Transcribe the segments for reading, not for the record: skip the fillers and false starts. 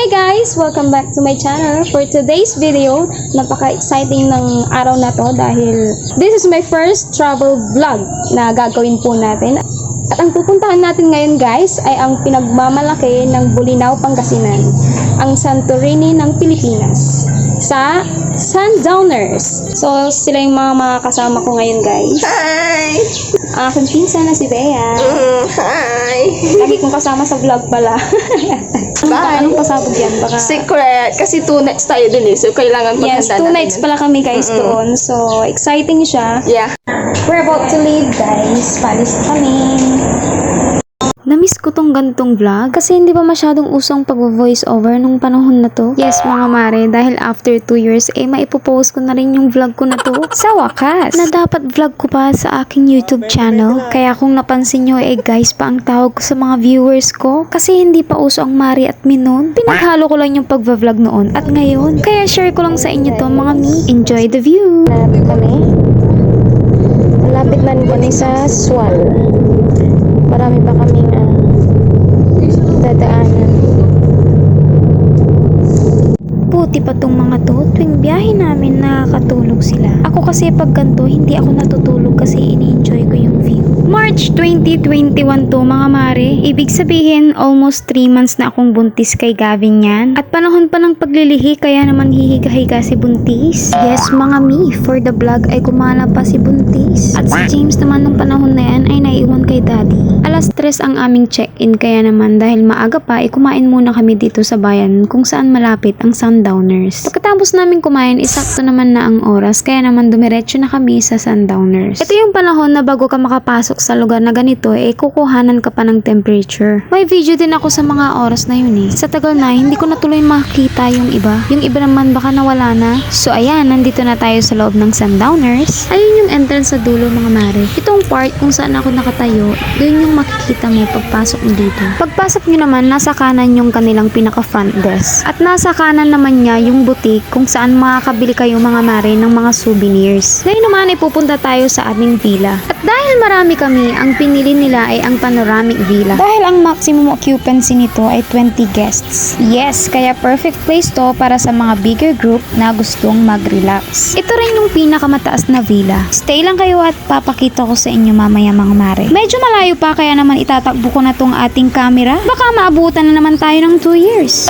guys! Welcome back to my channel. For today's video, napaka-exciting ng araw na to dahil this is my first travel vlog na gagawin po natin. At ang pupuntahan natin ngayon guys ay ang pinagmamalaki ng Bolinao, Pangasinan, ang Santorini ng Pilipinas, sa Sundowners. So sila yung mga kasama ko ngayon guys. Hi! Aking pinsan na si Bea. Hi! Lagi kong kasama sa vlog pala. Anong pasabog yan? Baka... Secret. Kasi 2 nights tayo dun eh. So, kailangan paghanda Yes, 2 nights pala kami guys doon. So, exciting siya. Yeah. We're about to leave guys. Palis na kami. Namiss ko tong gantong vlog kasi hindi pa masyadong usong pag-voice over nung panahon na to. Yes mga mare, dahil after 2 years maipopost ko na rin yung vlog ko na to. Sa wakas, na dapat vlog ko pa sa aking YouTube channel. Kaya kung napansin nyo guys pa ang tawag ko sa mga viewers ko kasi hindi pa uso ang Mari at Min noon. Pinaghalo ko lang yung pag-vlog noon at ngayon. Kaya share ko lang sa inyo to mga mi. Enjoy the view! Malapit na kami sa Swal. Marami pa kaming dadaanan. Buti pa tong mga to, tuwing biyahe namin nakakatulog sila. Ako kasi pag ganito, hindi ako natutulog kasi ini-enjoy ko yung view. March 2021 to mga mare. Ibig sabihin, almost 3 months na akong buntis kay Gavin yan. At panahon pa ng paglilihi, kaya naman hihiga-higa si Buntis. Yes mga mi, for the vlog ay kumana pa si Buntis. At si James naman nung panahon na yan ay naiwan kay Daddy. Alas 3 ang aming check-in, kaya naman dahil maaga pa, kumain muna kami dito sa bayan kung saan malapit ang Sundowners. Pagkatapos namin kumain, isakto naman na ang oras, kaya naman dumiretso na kami sa Sundowners. Ito yung panahon na bago ka makapasok sa lugar na ganito, kukuhanan ka pa ng temperature. May video din ako sa mga oras na yun Sa tagal na, hindi ko na tuloy makita yung iba. Yung iba naman baka nawala na. So ayan, nandito na tayo sa loob ng Sundowners. Ayun yung entrance sa dulo mga mare. Itong part kung saan ako nakatayo, yun yung makikita mo pagpasok mo dito. Pagpasok nyo naman, nasa kanan yung kanilang pinaka front desk. At nasa kanan naman niya yung boutique kung saan makakabili kayo mga mare ng mga souvenirs. Ngayon naman ay pupunta tayo sa aming villa. At dahil marami kami, ang pinili nila ay ang panoramic villa. Dahil ang maximum occupancy nito ay 20 guests. Yes, kaya perfect place to para sa mga bigger group na gustong mag-relax. Ito rin yung pinakamataas na villa. Stay lang kayo at papakita ko sa inyo mamaya mga mare. Medyo malayo pa kaya naman itatakbo ko na tong ating camera. Baka maabutan na naman tayo ng 2 years.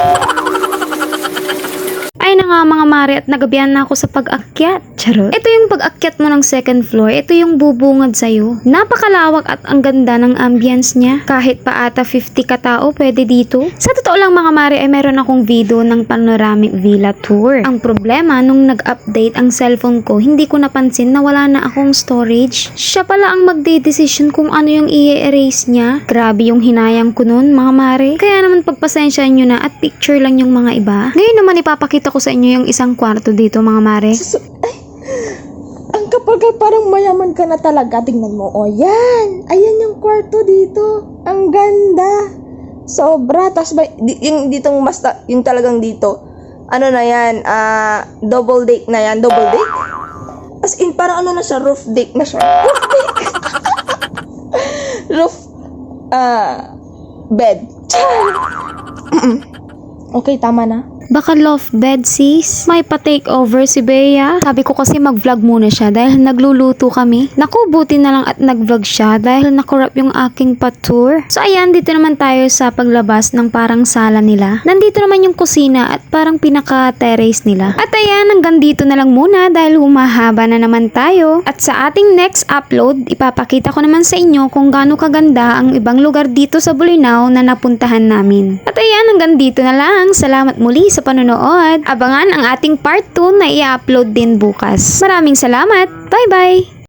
Ay na nga mga mare at nagabihan na ako sa pag-akyat. Charot. Ito yung pag-akyat mo ng second floor. Ito yung bubungad sa'yo. Napakalawak at ang ganda ng ambience niya. Kahit pa ata 50 katao pwede dito. Sa totoo lang mga mare ay meron akong video ng panoramic villa tour. Ang problema nung nag-update ang cellphone ko, hindi ko napansin na wala na akong storage. Siya pala ang magde-decision kung ano yung i-erase niya. Grabe yung hinayang ko nun mga mare. Kaya naman pagpasensyahan nyo na at picture lang yung mga iba. Ngayon naman ipapakita ko sa inyo yung isang kwarto dito mga mare. Ang kapag parang mayaman ka na talaga, tingnan mo. O yan, ayan yung kwarto dito. Ang ganda. Sobra. Tapos yung ditong yung talagang dito. Ano na yan? Double deck na yan. Double deck? As in, parang ano na siya, roof deck na siya. Roof deck. Roof, bed. Okay, tama na. Baka loft bed sis. May pa-takeover si Bea. Sabi ko kasi mag-vlog muna siya dahil nagluluto kami. Naku, buti na lang at nag-vlog siya dahil nakurap yung aking pa-tour. So ayan, dito naman tayo sa paglabas ng parang sala nila. Nandito naman yung kusina at parang pinaka-terrace nila. At ayan, hanggang dito na lang muna dahil humahaba na naman tayo. At sa ating next upload, ipapakita ko naman sa inyo kung gaano kaganda ang ibang lugar dito sa Bolinao na napuntahan namin. At ayan, hanggang dito na lang. Salamat muli sa panonood. Abangan ang ating part 2 na i-upload din bukas. Maraming salamat. Bye-bye!